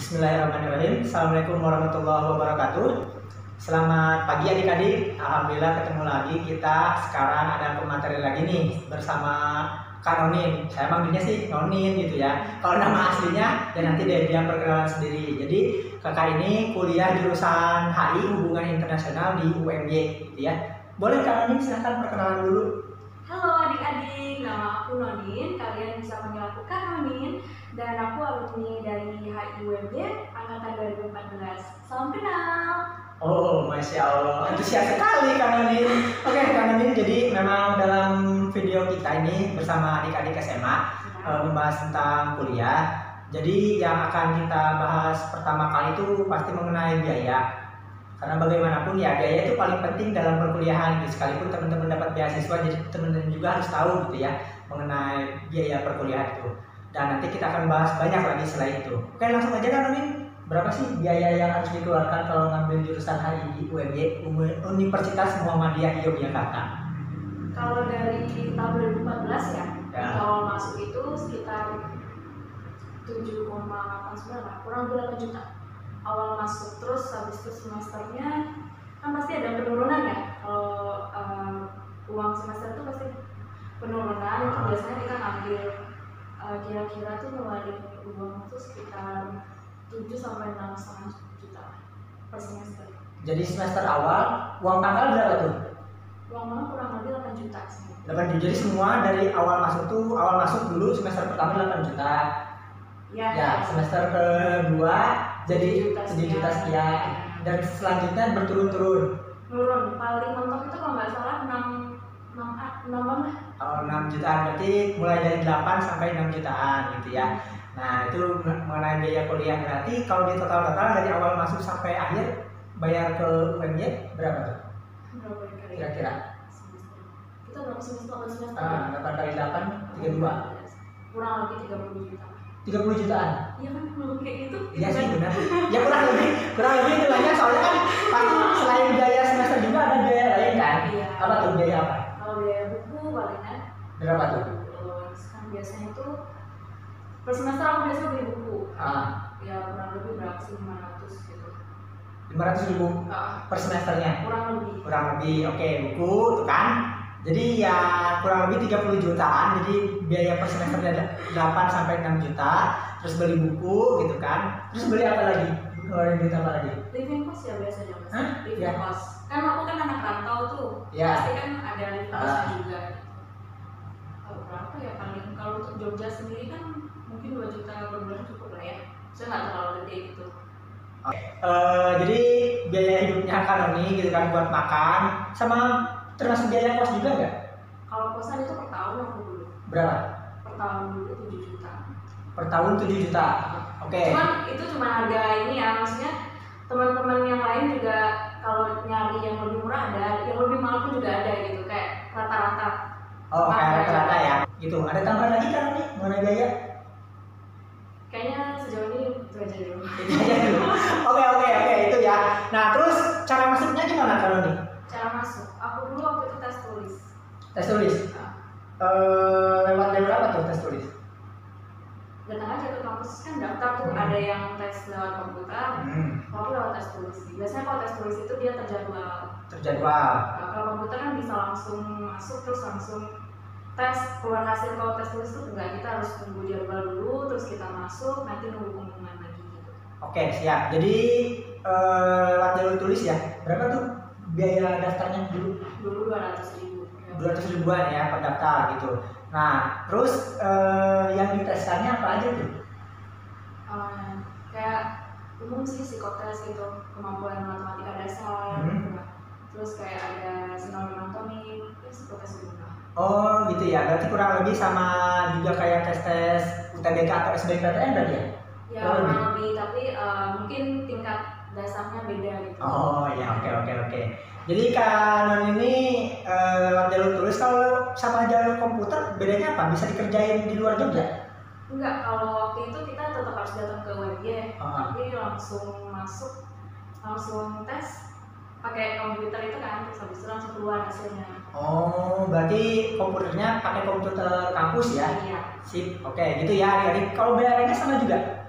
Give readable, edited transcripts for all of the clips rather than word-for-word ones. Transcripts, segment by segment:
Bismillahirrahmanirrahim. Assalamualaikum warahmatullahi wabarakatuh. Selamat pagi adik-adik. Alhamdulillah ketemu lagi kita. Sekarang ada pemateri lagi nih bersama Kak Nonin. Saya manggilnya sih Nonin gitu ya. Kalau nama aslinya ya nanti dia perkenalan sendiri. Jadi kakak ini kuliah jurusan HI Hubungan Internasional di UMY gitu ya. Boleh Kak Nonin silahkan perkenalan dulu. Halo adik-adik, nama aku Nonin. Kalian bisa panggil aku Kak Nonin. Dan aku alumni dari HI UMY angkatan 2014. Salam kenal. Oh, Masya Allah, antusias sekali Kak Nonin. Oke Kak Nonin, jadi memang dalam video kita ini bersama adik-adik SMA membahas tentang kuliah. Jadi yang akan kita bahas pertama kali itu pasti mengenai biaya. Karena bagaimanapun ya biaya itu paling penting dalam perkuliahan gitu. Sekalipun teman-teman dapat beasiswa, jadi teman-teman juga harus tahu gitu ya mengenai biaya perkuliahan itu. Dan nanti kita akan bahas banyak lagi setelah itu. Oke, langsung aja Kak Nonin. Berapa sih biaya yang harus dikeluarkan kalau ngambil jurusan HI di UMY, Universitas Muhammadiyah Yogyakarta? Kalau dari tahun 2014 ya. Kalau masuk itu sekitar 7,89 lah, kurang lebih 8 juta awal masuk. Terus habis itu semesternya kan pasti ada penurunan ya. Kalau uang semester itu pasti penurunan. Itu biasanya kita ngambil kira-kira tuh ngeluarin uang itu sekitar 7 sampai 6,5 juta per semester. Jadi semester awal uang pangkal berapa tuh? Uang pangkal kurang lebih 8 juta sih. 8 juta. Jadi semua dari awal masuk dulu semester pertama 8 juta. Ya, semester kedua jadi 7 juta sekian. Dan selanjutnya berturun-turun. Turun, paling mentok itu kalau nggak salah 6 jutaan, berarti mulai dari 8 sampai 6 jutaan gitu ya. Nah itu mengenai biaya kuliah. Berarti kalau di total-total dari awal masuk sampai akhir bayar ke UMY berapa tuh? Berapa kira-kira? Kita berapa semester? 8 kali 8, 32. Kurang lebih 30 juta. 30 jutaan? Iya kan, kalau kayak gitu. Iya sih benar. Ya kurang lebih itu banyak, soalnya kan pasti selain biaya semester juga ada biaya lain kan? Iya. Apa tuh biaya apa? Kalau biaya buku palingan berapa tuh? Kan biasanya itu per semester aku biasa beli buku. Ya kurang lebih berapa sih, 500 gitu. 500.000 per semesternya? Kurang lebih, oke, buku tuh kan. Jadi ya kurang lebih 30 jutaan. Jadi biaya per semesternya 8 sampai 6 juta. Terus beli buku gitu kan. Terus beli apa lagi? Ngeluarin duit apa lagi? Living cost ya biasanya Mas. Living cost. Kan aku kan anak rantau tuh. Pasti kan ada living cost juga. Berapa ya paling kalau untuk Jogja sendiri kan mungkin 2 juta per bulan cukup lah ya. Saya nggak terlalu gede gitu. Jadi biaya hidupnya Kak Noni gitu kan buat makan sama termasuk biaya kos juga nggak? Kalau kosan itu per tahun aku dulu. Berapa? Per tahun dulu 7 juta. Per tahun 7 juta. Oke. Cuman itu cuma harga ini ya, maksudnya teman-teman yang lain juga kalau nyari yang lebih murah ada, yang lebih mahal pun juga ada gitu, kayak rata-rata. Oh, kayak rata-rata ya. Gitu. Ada tambahan lagi kan nih mengenai biaya? Kayaknya sejauh ini itu aja dulu. Oke, itu ya. Nah, terus cara masuknya gimana kalau nih? Cara masuk, aku dulu waktu itu tes tulis. Tes tulis? Lewat jalur apa tuh tes tulis? Datang aja ke kampus kan daftar tuh, ada yang tes lewat komputer, kalau lewat tes tulis. Biasanya kalau tes tulis itu dia terjadwal. Nah, kalau komputer kan bisa langsung masuk terus langsung tes, keluar hasil. Kalau tes tulis itu enggak, kita harus tunggu jadwal dulu, terus kita masuk, nanti nunggu pengumuman lagi gitu. Oke, siap. Jadi lewat jalur tulis ya. Berapa tuh biaya daftarnya dulu? Dulu 200.000. 200 ribuan ya per daftar gitu. Nah, terus yang diteskannya apa aja tuh? Kayak umum sih psikotes gitu, kemampuan matematika dasar, terus kayak ada senam anatomi, psikotes umum. Oh gitu ya, berarti kurang lebih sama juga kayak tes UTBK atau SBMPTN berarti ya? Ya kurang lebih, tapi mungkin tingkat dasarnya beda gitu. Oh ya, oke. Jadi Kak Non ini lewat jalur tulis, kalau sama jalur komputer bedanya apa? Bisa dikerjain di luar Jogja? Enggak, kalau waktu itu kita tetap harus datang ke UMY, tapi langsung masuk, langsung tes pakai komputer itu kan, terus habis itu langsung keluar hasilnya. Oh, berarti komputernya pakai komputer kampus ya? Iya. Sip, oke gitu ya adik-adik. Kalau bayarannya sama juga?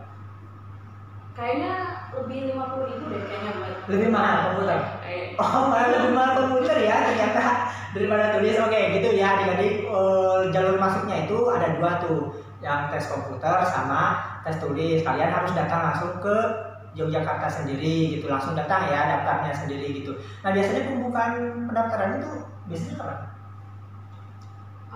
kayaknya lebih 50.000 deh kayaknya buat Lebih mahal komputer. Oh, malah lebih mahal komputer ya ternyata daripada tulis. Oke, gitu ya adik-adik. Jalur masuknya itu ada dua tuh, yang tes komputer sama tes tulis. Kalian harus datang langsung ke Yogyakarta sendiri gitu, langsung datang ya, daftarnya sendiri gitu. Nah biasanya pembukaan pendaftaran itu biasanya kapan?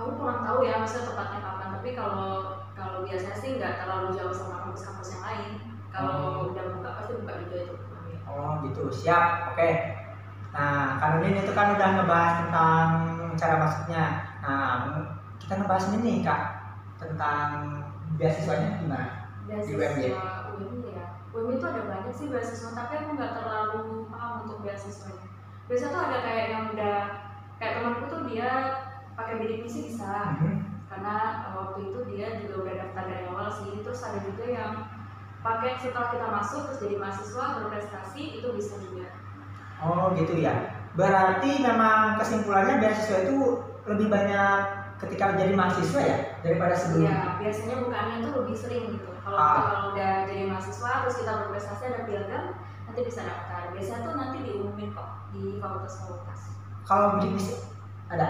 Aku kurang tahu ya maksudnya tepatnya kapan, tapi kalau biasanya sih nggak terlalu jauh sama kampus-kampus yang lain. Kalau udah buka pasti buka juga itu. Oh gitu, siap, oke. Nah Kanunin itu kan udah ngebahas tentang cara masuknya. Nah kita ngebahas ini nih Kak, tentang beasiswanya gimana? Di UMY. Beasiswa UMY ya. UMY itu ada banyak sih beasiswa, tapi aku nggak terlalu paham untuk beasiswanya. Biasa tuh ada kayak yang udah kayak temanku tuh dia pakai bidik misi bisa, karena waktu itu dia juga udah daftar dari awal sih. Terus ada juga yang pakai setelah kita masuk terus jadi mahasiswa berprestasi, itu bisa juga. Oh gitu ya. Berarti memang kesimpulannya beasiswa itu lebih banyak ketika jadi mahasiswa ya daripada sebelumnya. Iya, biasanya bukannya itu lebih sering gitu. Kalau udah jadi mahasiswa terus kita berprestasi ada piagam, nanti bisa daftar. Biasanya tuh nanti diumumin kok di fakultas-fakultas. Kalau bidik misi ada?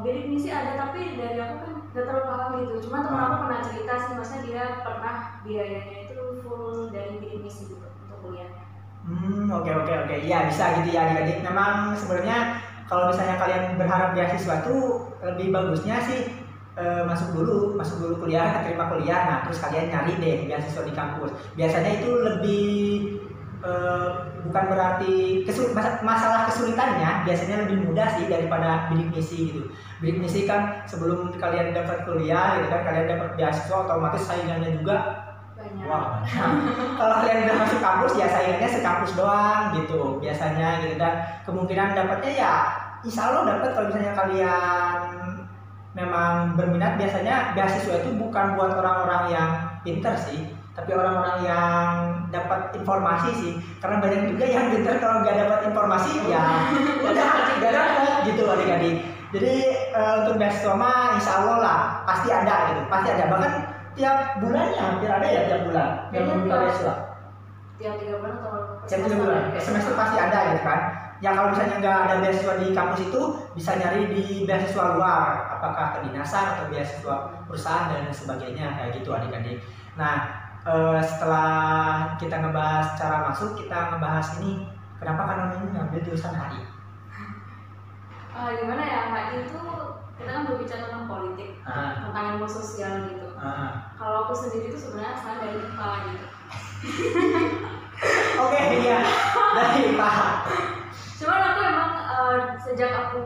Bidik misi ada, tapi dari aku kan gak terlalu paham gitu. Cuma teman aku pernah cerita sih, maksudnya dia pernah biayanya itu full dari bidik misi gitu untuk kuliahnya. Oke. Iya bisa gitu ya adik-adik. Memang sebenarnya kalau misalnya kalian berharap beasiswa tuh lebih bagusnya sih masuk dulu kuliah, keterima kuliah. Nah terus kalian nyari deh beasiswa di kampus. Biasanya itu lebih bukan berarti masalah kesulitannya biasanya lebih mudah sih daripada bidik misi gitu. Bidik misi kan sebelum kalian dapat kuliah gitu kan, kalian dapat beasiswa otomatis saingannya juga banyak. Wow. Kalau kalian udah masuk kampus ya saingannya sekampus doang gitu biasanya gitu, dan kemungkinan dapatnya ya insya Allah dapat kalau misalnya kalian memang berminat. Biasanya beasiswa itu bukan buat orang-orang yang pinter sih, tapi orang-orang yang dapat informasi sih, karena banyak juga yang pinter kalau nggak dapat informasi ya udah nggak dapat gitu adik-adik. Jadi untuk beasiswa mah insya Allah lah pasti ada gitu, pasti ada, bahkan tiap bulannya hampir ada ya, tiap bulan yang membuka beasiswa. Tiap 3 bulan atau Tiap 3 bulan, semester pasti ada gitu kan. Ya kalau misalnya nggak ada beasiswa di kampus itu bisa nyari di beasiswa luar, apakah kedinasan atau beasiswa perusahaan dan sebagainya kayak gitu adik-adik. Nah setelah kita ngebahas cara masuk, kita ngebahas ini kenapa Kanon ini ngambil jurusan HI. Gimana ya, HI itu kita kan berbicara tentang politik, tentang ilmu sosial gitu. Kalau aku sendiri itu sebenarnya asal dari IPA gitu. Oke, iya dari IPA. Cuman aku emang sejak aku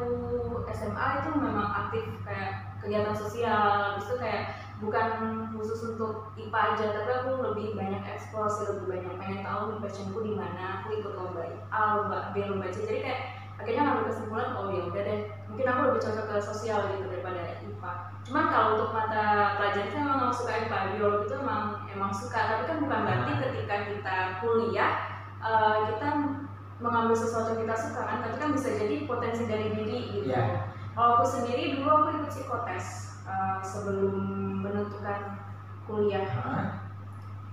SMA itu memang aktif kayak kegiatan sosial, itu kayak bukan khusus untuk IPA aja, tapi aku lebih banyak eksplorasi, lebih banyak pengen tahu nih passionku di mana. Aku ikut lomba A, lomba B, lomba C, jadi kayak akhirnya ngambil kesimpulan oh ya udah deh, mungkin aku lebih cocok ke sosial gitu daripada IPA. Cuman kalau untuk mata pelajaran saya emang suka IPA, biologi itu emang suka, tapi kan bukan berarti ketika kita kuliah kita mengambil sesuatu yang kita suka kan, tapi kan bisa jadi potensi dari diri gitu. Kalau aku sendiri dulu aku ikut psikotes sebelum menentukan kuliah.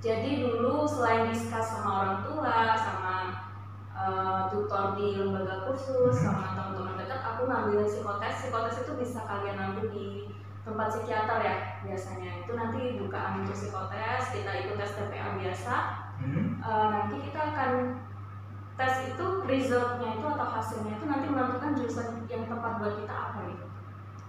Jadi dulu selain diskus sama orang tua, sama tutor di lembaga kursus, sama teman-teman dekat, aku ngambil psikotes. Psikotes itu bisa kalian ambil di tempat psikiater ya biasanya. Itu nanti bukaan untuk psikotes, kita ikut tes TPA biasa. Nanti kita akan tes itu, resultnya itu atau hasilnya itu nanti menentukan jurusan yang tepat buat kita apa gitu.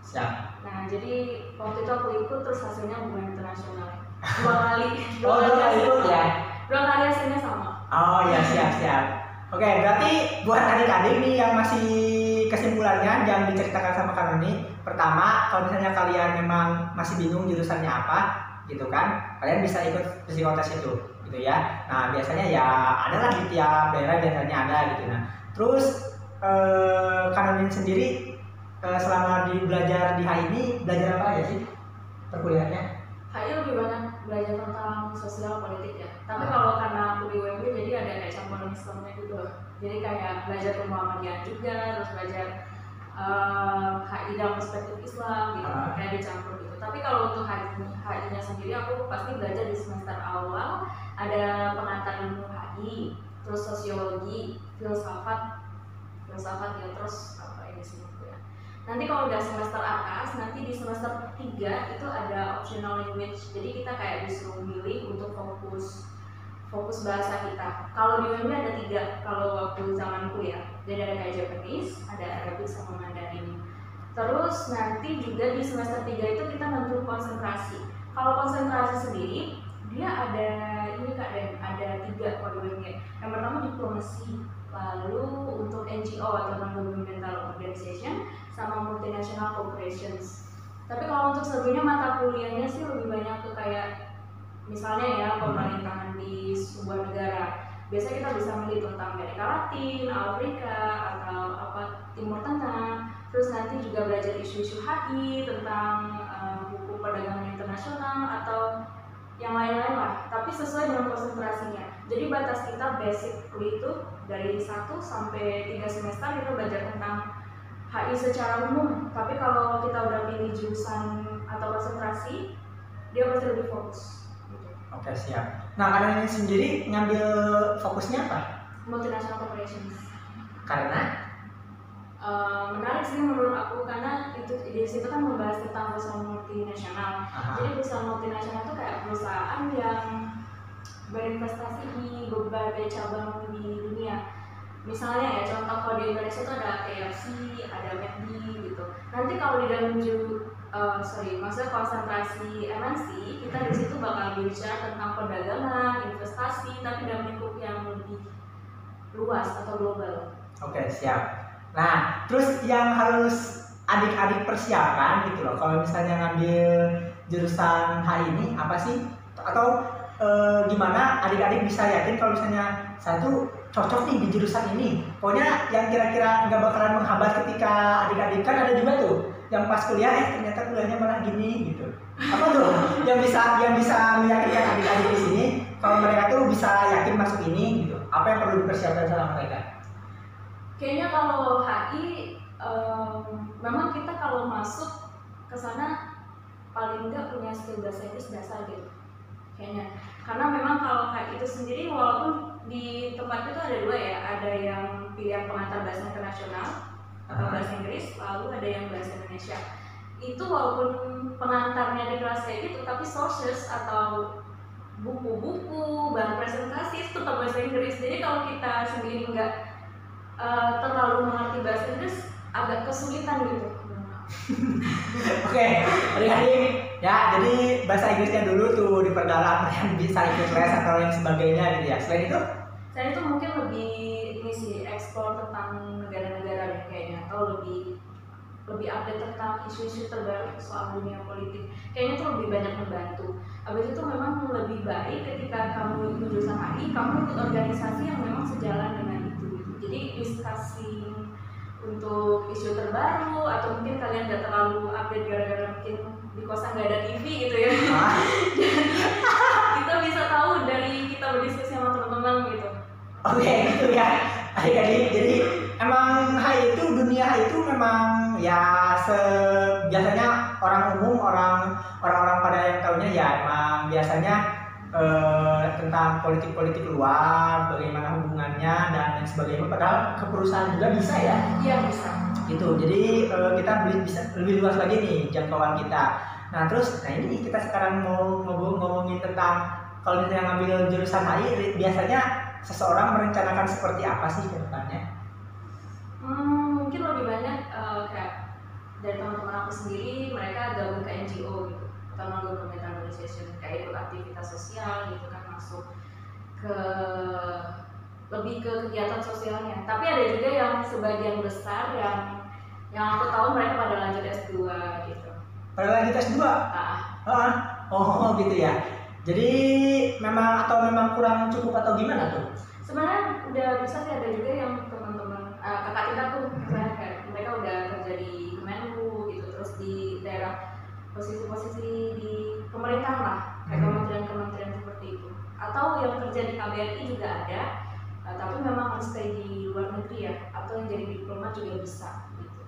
Siap. Nah jadi waktu itu aku ikut, terus hasilnya hubungan internasional. Dua kali ikut ya? 2 kali hasilnya sama. Oh ya, siap. Oke, berarti buat adik-adik nih yang masih kesimpulannya yang diceritakan sama Kak Noni, pertama kalau misalnya kalian memang masih bingung jurusannya apa gitu kan, kalian bisa ikut psikotes itu gitu ya. Nah biasanya ya ada lah di tiap daerah, biasanya ada gitu. Nah terus Kak Noni sendiri selama belajar di HI ini belajar apa aja sih perkuliahannya? HI lebih banyak belajar tentang sosial politik ya. Tapi kalau karena aku di UMY jadi ada kayak campuran Islamnya gitu. Jadi kayak belajar kemuhammadiyah juga, terus belajar HI dalam perspektif Islam gitu, kayak dicampur gitu. Tapi kalau untuk HI-nya sendiri aku pasti belajar di semester awal ada pengantar ilmu HI, terus sosiologi, filsafat ya, terus apa ini sih ya. Nanti kalau udah semester atas, nanti di semester 3 itu ada optional language. Jadi kita kayak disuruh milih untuk fokus bahasa kita. Kalau di UMB ada 3 kalau waktu zamanku ya. Jadi ada kayak Japanese, ada Arabic sama Mandarin. Terus nanti juga di semester 3 itu kita nentuin konsentrasi. Kalau konsentrasi sendiri dia ada ini Kak Den, ada 3 kalau di UMB. Yang pertama diplomasi, lalu untuk NGO atau non-governmental organization, sama multinational corporations. Tapi kalau untuk sebelumnya mata kuliahnya sih lebih banyak ke kayak misalnya ya pemerintahan di sebuah negara. Biasanya kita bisa milih tentang Amerika Latin, Afrika, atau apa Timur Tengah. Terus nanti juga belajar isu-isu HI tentang hukum perdagangan internasional atau yang lain-lain lah. Tapi sesuai dengan konsentrasinya. Jadi batas kita basic itu dari 1 sampai 3 semester kita belajar tentang HI secara umum. Tapi kalau kita udah pilih jurusan atau konsentrasi, dia pasti lebih fokus. Oke, siap. Nah, kalian ini sendiri ngambil fokusnya apa? Multinational corporations. Karena menarik sih menurut aku karena itu di situ kan membahas tentang perusahaan multinasional. Jadi perusahaan multinasional itu kayak perusahaan yang berinvestasi di berbagai cabang di dunia. Misalnya ya contoh kalau di Indonesia itu ada KFC, ada McD gitu. Nanti kalau di dalam maksudnya konsentrasi MNC, kita di situ bakal bicara tentang perdagangan, investasi, tapi dalam lingkup yang lebih luas atau global. Oke, siap. Nah, terus yang harus adik-adik persiapkan gitu loh. Kalau misalnya ngambil jurusan HI ini apa sih? Atau gimana adik-adik bisa yakin kalau misalnya saya tuh cocok nih di jurusan ini? Pokoknya yang kira-kira nggak bakalan menghambat ketika adik-adik kan ada juga tuh yang pas kuliah ternyata kuliahnya malah gini gitu. Apa tuh yang bisa meyakinkan adik-adik di sini kalau mereka tuh bisa yakin masuk ini gitu? Apa yang perlu dipersiapkan sama mereka? Kayaknya kalau HI memang kita kalau masuk ke sana paling enggak punya skill bahasa Inggris dasar gitu kayaknya. Karena memang kalau HI itu sendiri walaupun di tempat itu ada 2 ya, ada yang pilihan pengantar bahasa internasional atau bahasa Inggris, lalu ada yang bahasa Indonesia. Itu walaupun pengantarnya di kelas kayak gitu, tapi sources atau buku-buku, bahan presentasi itu tetap bahasa Inggris. Jadi kalau kita sendiri nggak terlalu mengerti bahasa Inggris agak kesulitan gitu. Oke, adik-adik ya, jadi bahasa Inggrisnya dulu tuh diperdalam yang bisa ikut les atau yang sebagainya gitu ya. Selain itu mungkin lebih ini sih explore tentang negara-negara deh kayaknya, atau lebih update tentang isu-isu terbaru soal dunia politik. Kayaknya itu lebih banyak membantu. Habis itu memang lebih baik ketika kamu ikut jurusan HI, kamu ikut organisasi yang memang sejalan dengan itu. Jadi diskusi untuk isu terbaru atau mungkin kalian gak terlalu update gara-gara mungkin di kosan gak ada TV gitu ya. Jadi kita bisa tahu dari kita berdiskusi sama teman-teman gitu. Oke, gitu ya adik-adik. Jadi emang HI itu, dunia HI itu memang ya biasanya orang umum, orang-orang pada yang tahunya ya emang biasanya tentang politik-politik luar, bagaimana hubungannya dan lain sebagainya. Padahal ke perusahaan juga bisa ya? Iya bisa. Gitu. Jadi kita bisa lebih luas lagi nih jangkauan kita. Nah terus, ini kita sekarang mau ngomongin tentang kalau misalnya ngambil jurusan HI, biasanya seseorang merencanakan seperti apa sih ke depannya? Mungkin lebih banyak kayak dari teman-teman aku sendiri, mereka gabung ke NGO gitu atau non-governmental organization, kayak ikut aktivitas sosial gitu kan, masuk ke lebih ke kegiatan sosialnya. Tapi ada juga yang sebagian besar yang aku tahu mereka pada lanjut S2 gitu. Pada lanjut S2? Oh gitu ya. Jadi memang kurang cukup atau gimana tuh? Sebenarnya udah bisa sih, ada juga yang teman-teman kakak kita tuh mereka udah kerja di Kemenlu gitu, terus di daerah posisi-posisi di pemerintahan lah, kayak kementerian-kementerian seperti itu. Atau yang kerja di KBRI juga ada, tapi memang harus stay di luar negeri ya, atau yang jadi diplomat juga bisa gitu.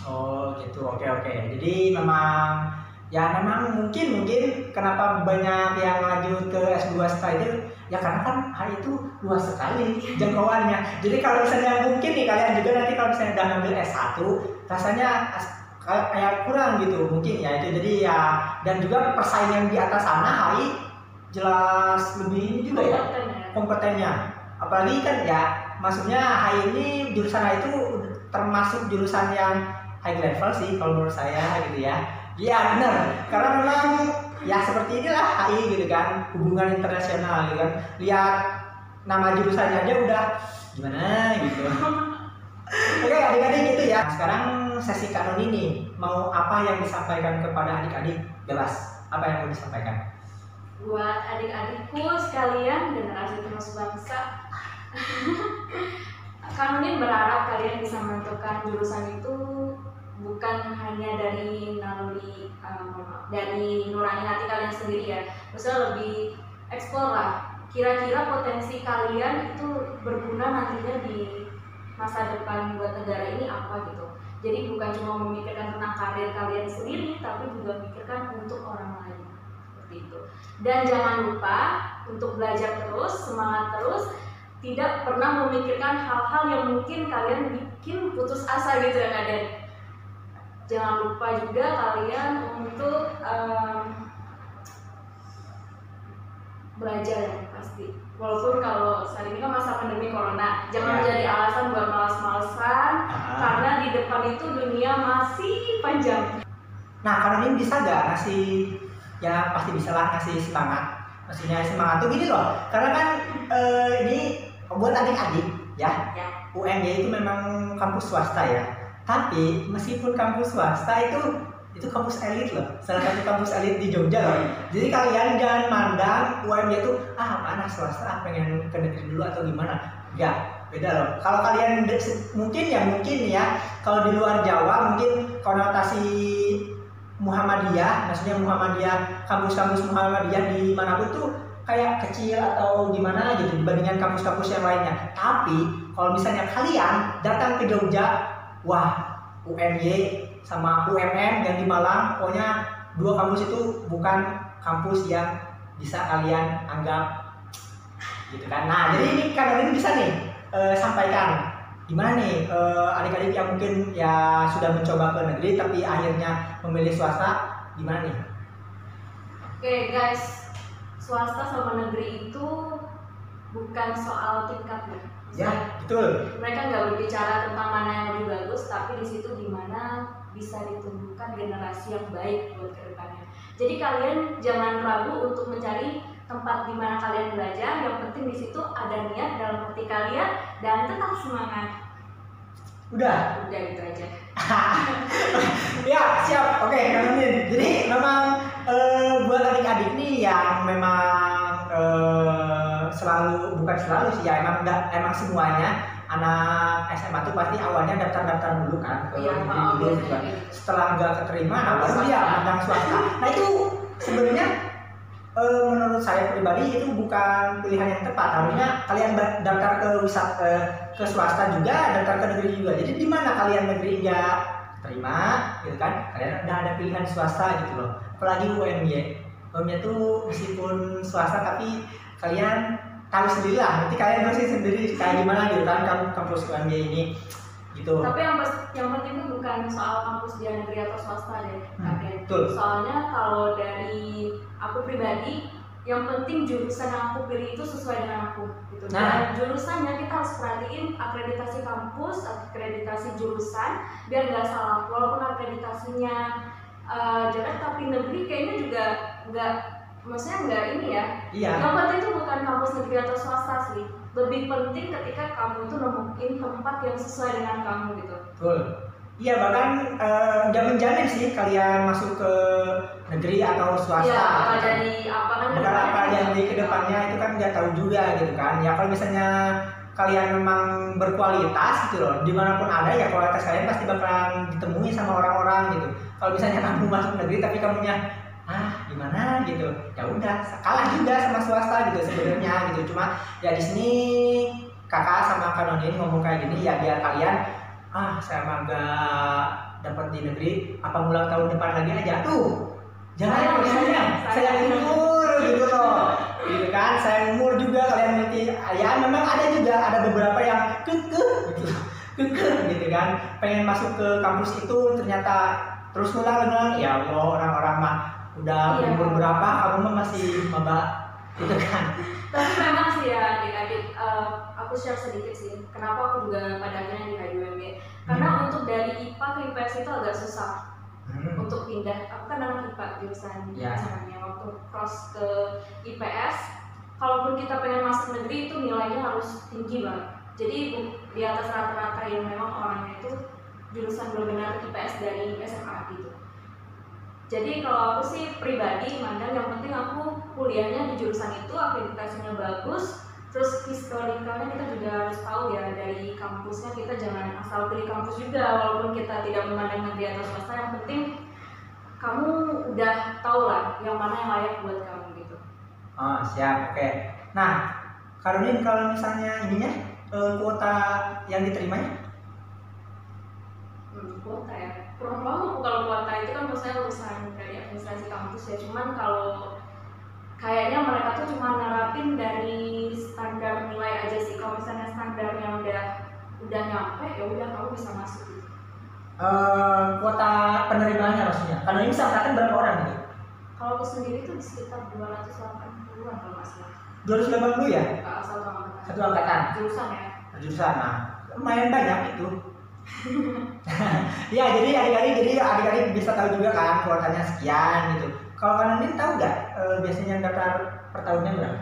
Oh gitu, oke oke. Jadi memang ya memang mungkin kenapa banyak yang lanjut ke S2 setelah itu ya karena kan hal itu luas sekali jangkauannya. Jadi kalau misalnya mungkin nih kalian juga nanti kalau misalnya udah ngambil S1 rasanya kayak kurang gitu mungkin ya itu. Jadi ya dan juga persaingan di atas sana HI jelas lebih ini juga ya kompetennya. Apalagi kan ya maksudnya HI ini jurusan HI itu termasuk jurusan yang high level sih kalau menurut saya gitu ya. Iya benar, karena memang ya seperti inilah HI gitu kan, hubungan internasional gitu kan. Lihat nama jurusannya aja udah gimana gitu. Oke adik-adik gitu ya. Sekarang sesi Kak Noni nih, mau apa yang disampaikan kepada adik-adik? Jelas, apa yang mau disampaikan? Buat adik-adikku sekalian generasi penerus bangsa, kami berharap kalian bisa menentukan jurusan itu bukan hanya dari naluri dari nurani hati kalian sendiri ya, maksudnya lebih eksplor lah. Kira-kira potensi kalian itu berguna nantinya di masa depan buat negara ini apa gitu. Jadi bukan cuma memikirkan tentang karir kalian sendiri, tapi juga memikirkan untuk orang lain seperti itu. Dan jangan lupa untuk belajar terus, semangat terus. Tidak pernah memikirkan hal-hal yang mungkin kalian bikin putus asa gitu ya kalian. Jangan lupa juga kalian untuk belajar ya pasti. Walaupun kalau saat ini kan masa pandemi corona, jangan menjadi alasan buat malas-malesan karena di depan itu dunia masih panjang. Nah kalau ini bisa gak ngasih, ya pasti bisa lah ngasih semangat. Maksudnya semangat tuh gini loh, karena kan ini buat adik-adik ya. UMY itu memang kampus swasta ya. Tapi meskipun kampus swasta itu kampus elit loh, salah satu kampus elit di Jogja loh. Jadi kalian jangan mandang UMY itu anak swasta pengen ke negeri dulu atau gimana. Ya beda loh. Kalau kalian mungkin ya kalau di luar Jawa mungkin konotasi Muhammadiyah, maksudnya Muhammadiyah, kampus-kampus Muhammadiyah di manapun tuh kayak kecil atau gimana gitu dibandingkan kampus-kampus yang lainnya. Tapi kalau misalnya kalian datang ke Jogja, wah UMY sama UMN yang di Malang, pokoknya dua kampus itu bukan kampus yang bisa kalian anggap gitu kan. Nah jadi ini kalian bisa nih sampaikan gimana nih adik-adik yang mungkin ya sudah mencoba ke negeri tapi akhirnya memilih swasta, gimana nih? Oke guys, swasta sama negeri itu bukan soal tingkatnya. Ya betul. Mereka nggak berbicara tentang mana yang lebih bagus, tapi di situ gimana bisa ditumbuhkan generasi yang baik buat kedepannya. Jadi kalian jangan ragu untuk mencari tempat di mana kalian belajar. Yang penting di situ ada niat dalam hati kalian dan tetap semangat. Udah gitu aja. Ya siap, oke Kanonin. Jadi memang buat adik-adik nih yang memang bukan selalu sih ya, emang semuanya anak SMA tuh pasti awalnya daftar dulu kan ke negeri dulu gitu kan. Setelah nggak keterima, nah baru dia mandang swasta. Nah itu sebenarnya menurut saya pribadi itu bukan pilihan yang tepat. Harusnya kalian daftar ke swasta juga, daftar ke negeri juga. Jadi di mana kalian negeri nggak terima gitu kan, kalian udah ada pilihan swasta gitu loh. Apalagi UMY itu meskipun swasta tapi kalian tahu sendiri lah, nanti kalian tahu sendiri kayak gimana gitu kan kampus UMY ini gitu. Tapi yang penting itu bukan soal kampus dia negeri atau swasta deh. Betul. Soalnya kalau dari aku pribadi, yang penting jurusan yang aku pilih itu sesuai dengan aku gitu. Dan jurusannya kita harus perhatiin akreditasi kampus, akreditasi jurusan biar nggak salah. Walaupun akreditasinya jelek tapi negeri kayaknya juga maksudnya nggak ini ya. Iya. Yang penting itu bukan kampus negeri atau swasta sih. Lebih penting ketika kamu itu nemuin tempat yang sesuai dengan kamu gitu. Betul. Iya, bahkan nggak menjamin sih kalian masuk ke negeri atau swasta. Iya, apa jadi apa kan? Bukan apa jadi kedepannya itu kan nggak tahu juga gitu kan. Ya kalau misalnya kalian memang berkualitas gitu loh, dimanapun ada ya kualitas kalian pasti bakalan ditemui sama orang-orang gitu. Kalau misalnya kamu masuk negeri tapi kamunya gimana gitu, ya udah kalah juga sama swasta gitu sebenarnya gitu. Cuma ya di sini kakak sama Kak Nonin ngomong kayak gini ya biar kalian saya mah dapat di negeri, apa ulang tahun depan lagi aja tuh. Jangan saya umur gitu loh. Gitu kan, saya umur juga kalian ngerti. Ya memang ada juga ada beberapa yang kekeh gitu kan, pengen masuk ke kampus itu ternyata terus ngulang ya Allah, orang-orang mah udah umur berapa kamu mah masih maba gitu kan. Tapi memang sih ya adik-adik, aku share sedikit sih kenapa aku juga pada akhirnya di HUMB, karena untuk dari IPA ke IPS itu agak susah untuk pindah. Aku kan anak IPA jurusan misalnya, waktu cross ke IPS, kalaupun kita pengen masuk negeri itu nilainya harus tinggi banget. Jadi di atas rata-rata yang memang orangnya itu jurusan benar-benar IPS dari SMA gitu. Jadi kalau aku sih pribadi mandang yang penting aku kuliahnya di jurusan itu, akreditasinya bagus, terus historikalnya kita juga harus tahu ya dari kampusnya. Kita jangan asal pilih kampus juga walaupun kita tidak memandang negeri atau swasta, yang penting kamu udah tahu lah yang mana yang layak buat kamu gitu. Oh siap, oke. Nah Karolin, kalau misalnya ininya kuota yang diterimanya? Kuota ya, kurang paham kalau kuota itu kan maksudnya urusan dari administrasi kampus ya. Cuman kalau kayaknya mereka tuh cuma nerapin dari standar nilai aja sih. Kalau misalnya standarnya udah nyampe ya udah kamu bisa masuk gitu. Kuota penerimaannya maksudnya? Karena ini angkatan berapa orang gitu? Kalau aku sendiri tuh di sekitar 280-an kalau nggak salah. 280 ya? Satu angkatan. Jurusan ya? Jurusan, nah lumayan banyak itu. Ya jadi adik-adik bisa tahu juga kan kuotanya sekian gitu. Kalau kalian tahu nggak biasanya daftar per tahunnya berapa?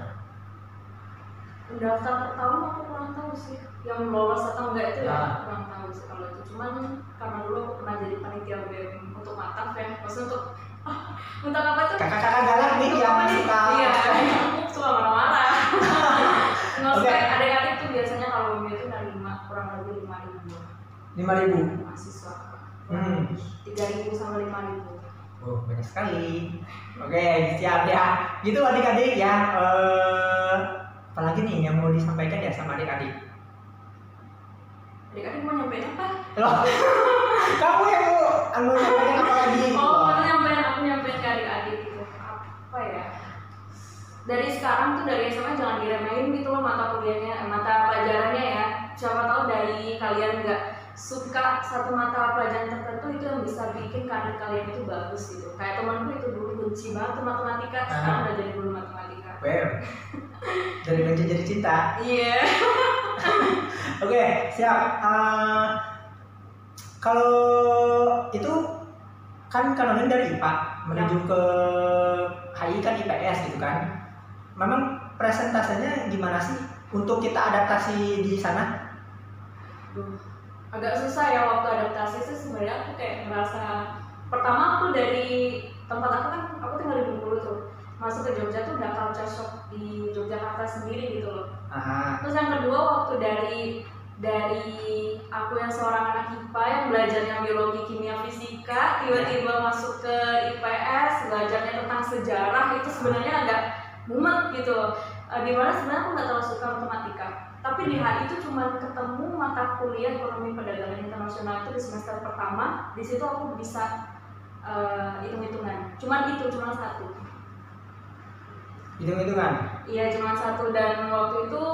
Daftar per tahun aku kurang tahu sih. Yang lolos atau enggak itu ya kurang tahu sih kalau itu. Cuman karena dulu aku pernah jadi panitia BEM untuk mataf ya, maksudnya untuk apa tuh? Kakak-kakak galak nih yang suka. Iya, aku suka marah-marah. Maksudnya adik-adik tuh biasanya kalau BEM itu nerima kurang lebih 5.000 mahasiswa. 3.000 sampai 5.000. Oh banyak sekali. Oke siap ya. Gitu adik-adik ya. Apalagi nih yang mau disampaikan ya sama adik-adik? Adik-adik mau nyampein apa? Loh, kamu yang mau nyampein apa lagi? Aku nyampein ke adik-adik gitu. Apa ya? Dari sekarang tuh dari SMA jangan diremehin gitu loh mata kuliahnya, mata pelajarannya ya. Siapa tahu dari kalian nggak suka satu mata pelajaran tertentu, itu yang bisa bikin karir kalian itu bagus gitu. Kayak temanku itu dulu benci banget matematika, sekarang udah jadi guru matematika. Well, dari benci jadi cinta. Iya. Oke, siap. Kalau itu kan kanonin dari IPA menuju ke HI kan IPS gitu kan. Memang presentasenya gimana sih untuk kita adaptasi di sana? Agak susah ya waktu adaptasi sih sebenarnya. Aku kayak merasa pertama aku dari tempat aku tinggal di Bengkulu tuh, masuk ke Jogja tuh udah culture shock di Yogyakarta sendiri gitu loh. Terus yang kedua waktu dari aku yang seorang anak IPA yang belajarnya biologi, kimia, fisika, tiba-tiba masuk ke IPS belajarnya tentang sejarah, itu sebenarnya agak mumet gitu. Dimana sebenarnya aku nggak terlalu suka matematika, tapi di HI itu cuma ketemu mata kuliah ekonomi perdagangan internasional itu di semester pertama. Di situ aku bisa hitung-hitungan, cuma satu. Hitung-hitungan? Iya, cuma satu. Dan waktu itu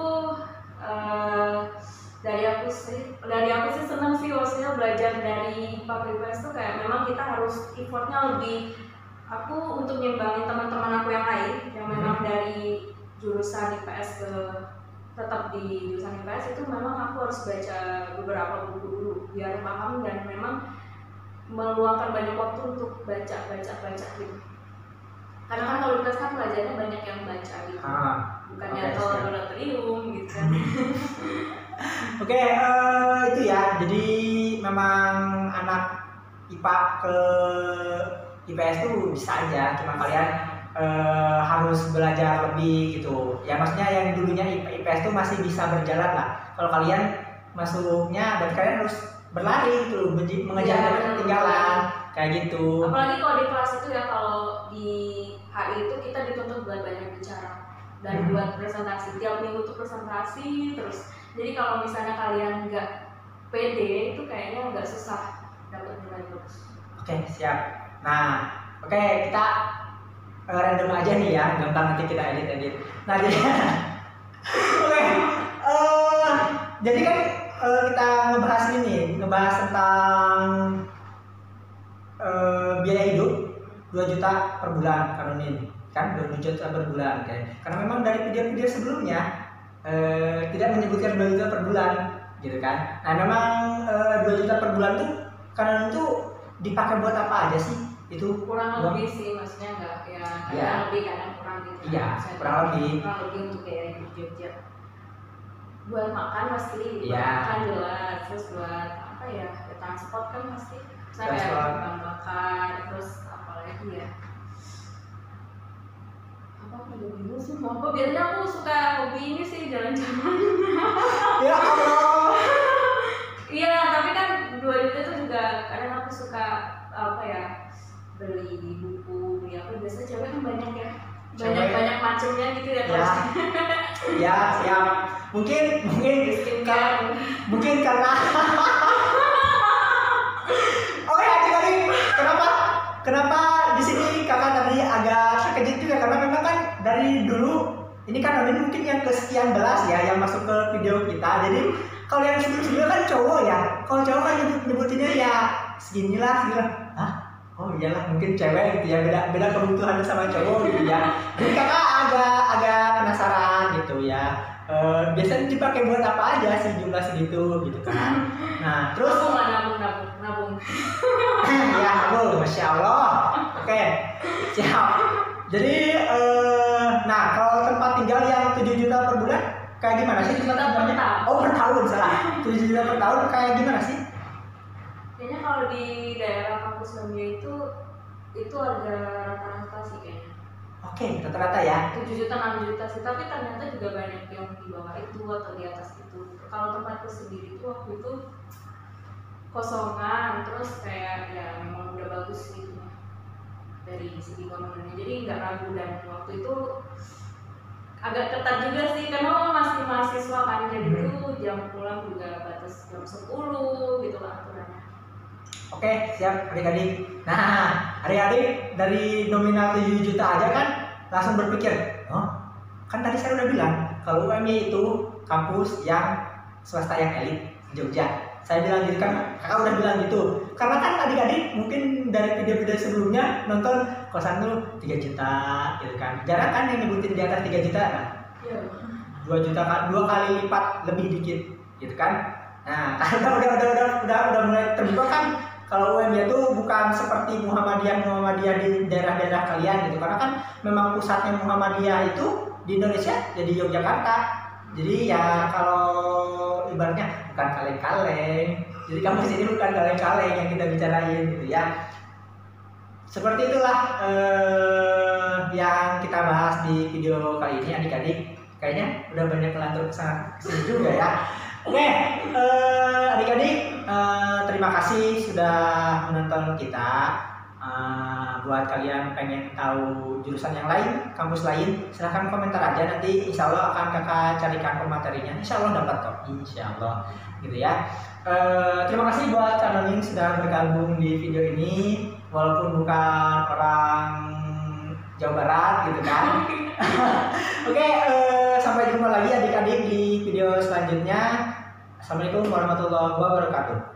dari aku sih senang sih maksudnya belajar dari IPA ke IPS tuh kayak memang kita harus effortnya lebih. Aku untuk nyimbangin teman-teman aku yang lain yang memang dari jurusan IPS ke tetap di jurusan IPS, itu memang aku harus baca beberapa buku dulu biar paham dan memang meluangkan banyak waktu untuk baca gitu. Karena kan kalau IPS kan pelajarannya banyak yang baca gitu, bukannya laboratorium gitu kan. Oke, itu ya. Jadi memang anak IPA ke IPS tuh bisa aja, cuma kalian harus belajar lebih gitu. Ya maksudnya yang dulunya IPS tuh masih bisa berjalan lah. Kalau kalian masuknya, berarti kalian harus berlari gitu, mengejar ketinggalan kayak gitu. Apalagi kalau di kelas itu ya, kalau di HI itu kita dituntut buat banyak bicara dan buat presentasi. Tiap minggu tuh presentasi terus. Jadi kalau misalnya kalian nggak pede itu kayaknya agak susah dapat lumayan bagus. Oke, siap. Nah, oke, kita random aja nih ya, gampang nanti kita edit. Nah, jadi oke, jadi kan kita ngebahas tentang biaya hidup 2 juta per bulan kanunin kan, 2 juta per bulan kayak. Karena memang dari video-video sebelumnya tidak menyebutkan 2 juta per bulan gitu kan. Nah, memang 2 juta per bulan tuh kanunin tuh dipakai buat apa aja sih? Itu kurang lebih sih, maksudnya enggak ya, kadang lebih kadang kurang gitu. Iya, kurang lebih untuk kayak di Jogja. Buat makan pasti, iya. Makan jelas, terus buat apa ya, transport kan pasti. Saya kayak makan, terus apa lagi ya? Apa bingung sih, mau apa? Biasanya aku suka hobi ini sih, jalan-jalan. Ya Allah. Iya, tapi kan 2 juta itu juga kadang aku suka apa ya, beli buku, beli apa, biasanya cewek kan banyak ya, banyak macamnya gitu ya. Ya siap, mungkin karena oke, adik-adik, kenapa di sini kakak tadi agak terkejut juga, karena memang kan dari dulu ini kan mungkin yang kesekian belas ya yang masuk ke video kita. Jadi kalau yang sebelum-sebelumnya kan cowok ya, kalau cowok kan nyebutinnya ya seginilah. Hah? Oh iyalah, mungkin cewek gitu ya, beda kebutuhannya sama cowok gitu ya. Jadi kakak agak penasaran gitu ya. Biasanya dipakai buat apa aja sih jumlah segitu gitu kan. Nah terus nabung. Ya nabung, masya Allah. Oke, siap. Jadi nah kalau tempat tinggal yang 7 juta per bulan kayak gimana sih? Per tahun. Oh per tahun, salah. 7 juta per tahun kayak gimana sih? Kayaknya kalau di daerah kampus Gambia itu harga rata-rata sih kayaknya. Oke, rata-rata ya. 7 juta, 6 juta sih, tapi ternyata juga banyak yang di bawah itu atau di atas itu. Kalau tempatku sendiri itu waktu itu kosongan, terus kayak ya memang udah bagus gitu dari segi bangunannya, jadi nggak ragu. Dan waktu itu agak ketat juga sih karena masih mahasiswa kan, jadi itu jam pulang juga batas jam 10 gitu lah aturannya. Oke, siap adik-adik. Nah, adik-adik dari nominal 7 juta aja kan langsung berpikir, oh kan tadi saya udah bilang kalau UMY itu kampus yang swasta yang elit Jogja. Saya bilang gitu kan, kakak udah bilang gitu. Karena kan adik-adik mungkin dari video-video sebelumnya nonton kosan tuh 3 juta gitu kan. Jarang kan yang nyebutin di atas 3 juta kan? Iya. 2 juta kan, 2 kali lipat lebih dikit gitu kan. Nah, karena udah mulai terbuka kan. Kalau UMY itu bukan seperti Muhammadiyah di daerah-daerah kalian gitu. Karena kan memang pusatnya Muhammadiyah itu di Indonesia jadi Yogyakarta. Jadi ya kalau ibaratnya bukan kaleng-kaleng. Jadi kamu di sini bukan kaleng-kaleng yang kita bicarain gitu ya. Seperti itulah yang kita bahas di video kali ini adik-adik. Kayaknya udah banyak pelantur kesana kesini juga ya. Oke, adik-adik, terima kasih sudah menonton kita. Buat kalian pengen tahu jurusan yang lain, kampus lain, silahkan komentar aja, nanti insya Allah akan kakak carikan pematerinya. Insya Allah dapat kok, insya Allah gitu ya. Terima kasih buat Kak Noning sudah bergabung di video ini, walaupun bukan orang Jawa Barat gitu kan. Oke, sampai jumpa lagi adik-adik di video selanjutnya. Assalamualaikum warahmatullahi wabarakatuh.